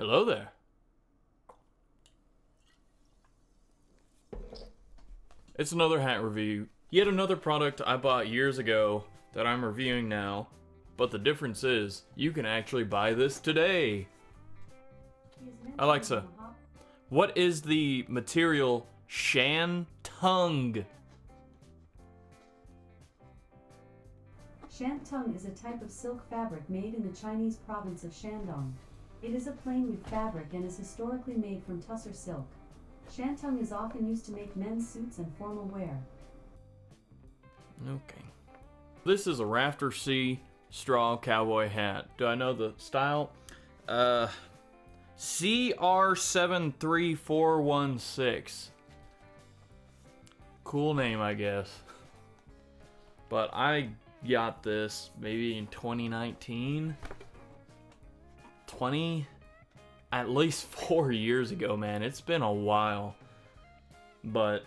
Hello there. It's another hat review. Yet another product I bought years ago that I'm reviewing now. But the difference is, you can actually buy this today. Alexa, what is the material shantung? Shantung is a type of silk fabric made in the Chinese province of Shandong. It is a plain weave fabric and is historically made from tussar silk. Shantung is often used to make men's suits and formal wear. Okay. This is a Rafter C straw cowboy hat. Do I know the style? CR73416. Cool name, I guess. But I got this maybe in 2019. At least 4 years ago, man. It's been a while. But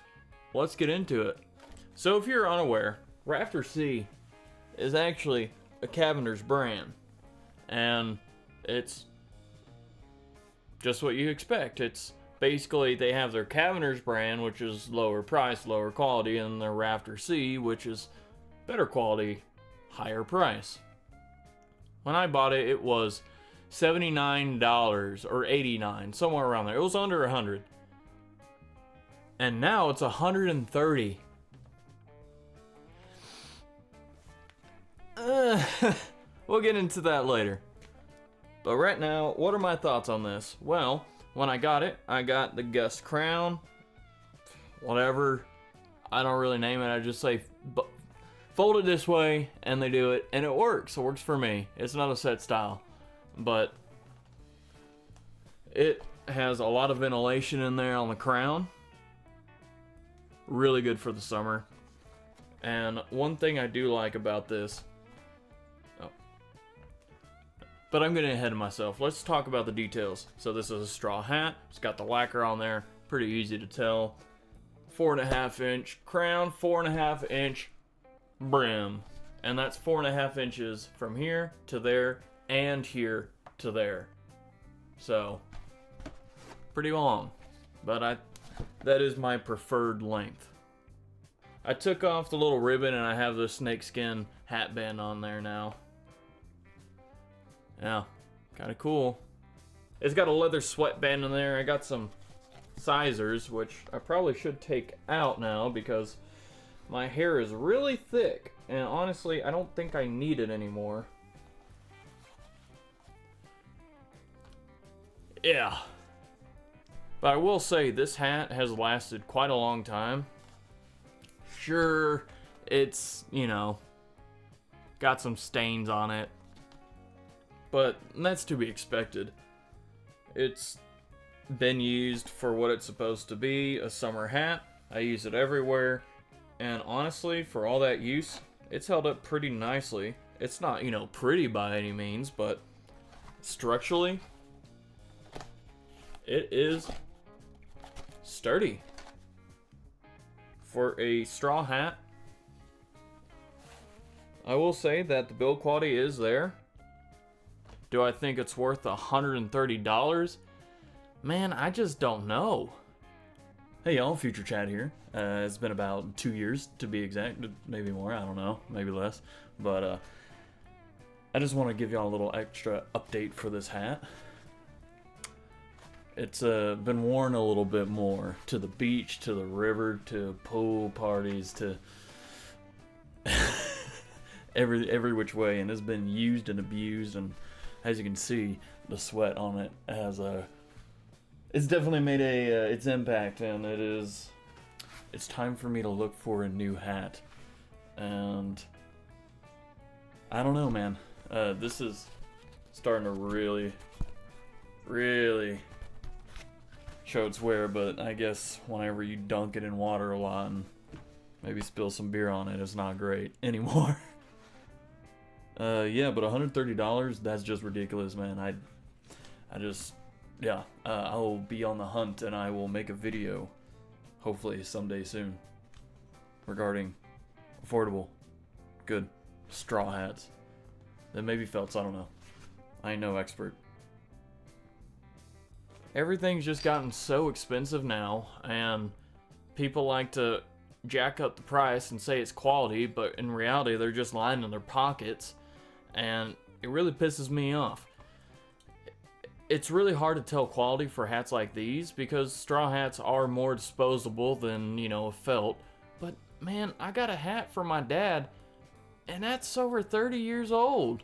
let's get into it. So if you're unaware, Rafter C is actually a Cavender's brand. And it's just what you expect. It's basically, they have their Cavender's brand, which is lower price, lower quality, and their Rafter C, which is better quality, higher price. When I bought it, it was $79 or $89, somewhere around there. It was under $100. And now it's $130. We'll get into that later. But right now, what are my thoughts on this? Well, when I got it, I got the Gust Crown. Whatever. I don't really name it. I just say fold it this way, and they do it. And it works. It works for me. It's not a set style. But it has a lot of ventilation in there on the crown. Really good for the summer. And one thing I do like about this... But I'm getting ahead of myself. Let's talk about the details. So this is a straw hat. It's got the lacquer on there. Pretty easy to tell. 4.5 inch crown, 4.5 inch brim. And that's 4.5 inches from here to there and here to there. So, pretty long. But that is my preferred length. I took off the little ribbon and I have the snakeskin hat band on there now. Yeah, kind of cool. It's got a leather sweatband in there. I got some sizers, which I probably should take out now because my hair is really thick. And honestly, I don't think I need it anymore. Yeah. But I will say, this hat has lasted quite a long time. Sure, it's, got some stains on it. But that's to be expected. It's been used for what it's supposed to be, a summer hat. I use it everywhere. And honestly, for all that use, it's held up pretty nicely. It's not, pretty by any means, but structurally, it is sturdy. For a straw hat, I will say that the build quality is there. Do I think it's worth $130? Man, I just don't know. Hey y'all, Future Chad here. It's been about 2 years to be exact, maybe more, I don't know, maybe less. But I just want to give y'all a little extra update for this hat. It's been worn a little bit more to the beach, to the river, to pool parties, to every which way, and it's been used and abused, and as you can see, the sweat on it has it's definitely made its impact, and it's time for me to look for a new hat. And I don't know, man. This is starting to really show its wear, but I guess whenever you dunk it in water a lot and maybe spill some beer on it, it's not great anymore. Yeah, but $130, that's just ridiculous, man. I will be on the hunt, and I will make a video, hopefully someday soon, regarding affordable, good straw hats. Then maybe felts, I don't know. I ain't no expert. everything's just gotten so expensive now, and people like to jack up the price and say it's quality, but in reality they're just lying in their pockets, and it really pisses me off. It's really hard to tell quality for hats like these because straw hats are more disposable than, you know, a felt. But man, I got a hat for my dad, and that's over 30 years old.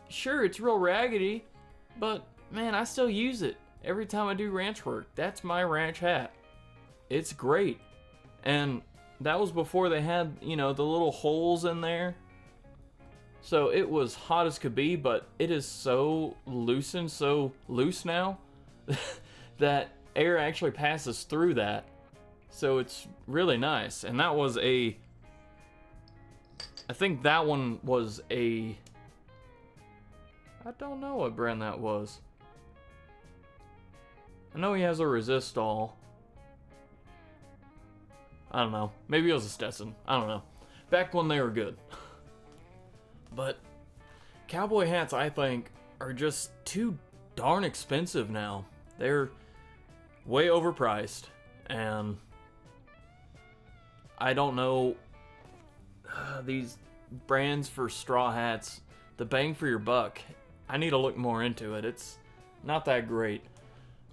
Sure, it's real raggedy, but man, I still use it every time I do ranch work. That's my ranch hat. It's great. And that was before they had, you know, the little holes in there. So it was hot as could be, but it is so loose now that air actually passes through that. So it's really nice. And that was I think that one was I don't know what brand that was. I know he has a Resistol. I don't know. Maybe it was a Stetson. I don't know. Back when they were good. But cowboy hats, I think, are just too darn expensive now. They're way overpriced, and I don't know, these brands for straw hats, the bang for your buck, I need to look more into it. It's not that great,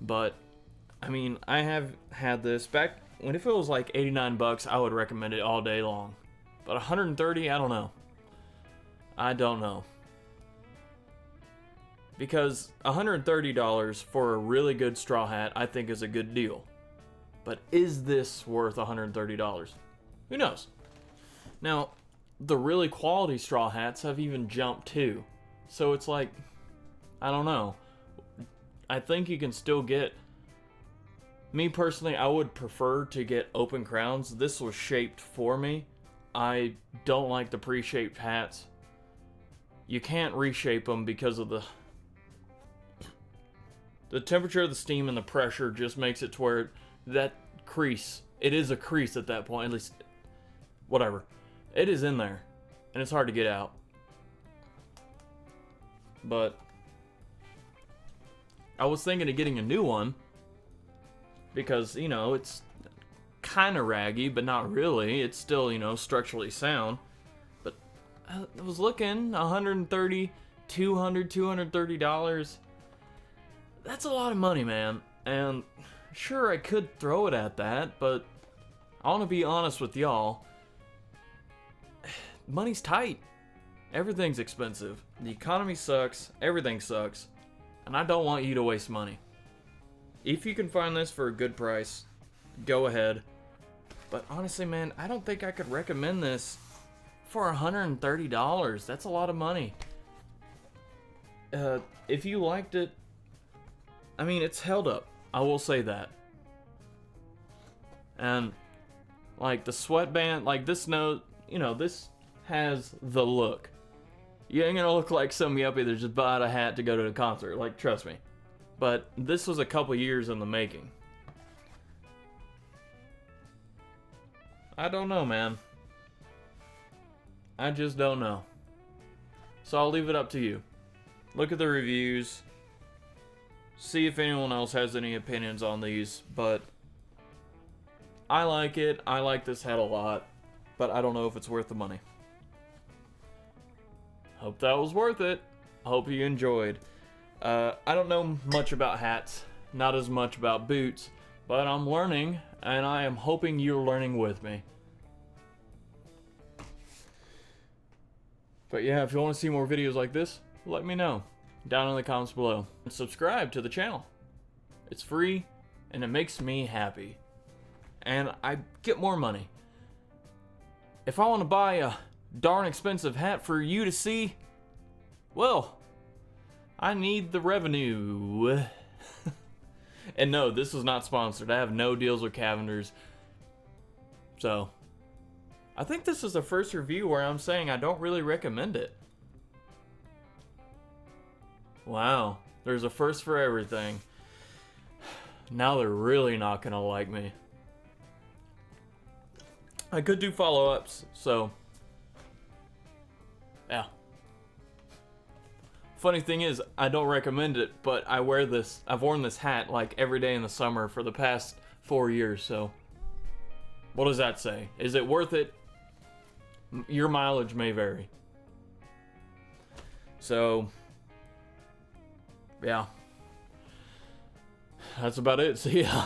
but I mean, I have had this back when if it was like 89 bucks, I would recommend it all day long. But 130, I don't know. I don't know. Because $130 for a really good straw hat, I think is a good deal. But is this worth $130? Who knows? Now, the really quality straw hats have even jumped too. So it's like, I don't know. I think you can still get, me personally, I would prefer to get open crowns. This was shaped for me. I don't like the pre-shaped hats. You can't reshape them because of the temperature of the steam and the pressure just makes it to where that crease, it is a crease at that point, at least, whatever. It is in there, and it's hard to get out. But I was thinking of getting a new one because, you know, it's kind of raggy, but not really. It's still, you know, structurally sound. But I was looking, $130, $200, $230. That's a lot of money, man. And sure, I could throw it at that, but I want to be honest with y'all. Money's tight. Everything's expensive. The economy sucks. Everything sucks. And I don't want you to waste money. If you can find this for a good price, go ahead. But honestly, man, I don't think I could recommend this for $130. That's a lot of money. If you liked it, I mean, it's held up. I will say that. And like the sweatband, like this note, you know, this has the look. You ain't gonna look like some yuppie that just bought a hat to go to a concert. Like, trust me. But this was a couple years in the making. I don't know, man. I just don't know. So I'll leave it up to you. Look at the reviews. See if anyone else has any opinions on these. But I like it. I like this hat a lot. But I don't know if it's worth the money. Hope that was worth it. Hope you enjoyed. I don't know much about hats. Not as much about boots. But I'm learning. And I am hoping you're learning with me. But yeah, if you want to see more videos like this, let me know down in the comments below. And subscribe to the channel. It's free and it makes me happy. And I get more money. If I want to buy a darn expensive hat for you to see, well, I need the revenue. And no, this is not sponsored. I have no deals with Cavenders. So, I think this is the first review where I'm saying I don't really recommend it. Wow, there's a first for everything. Now they're really not gonna like me. I could do follow-ups, so yeah. funny thing is, I don't recommend it, but I've worn this hat like every day in the summer for the past 4 years, so what does that say? Is it worth it? Your mileage may vary. So, yeah. That's about it. See ya.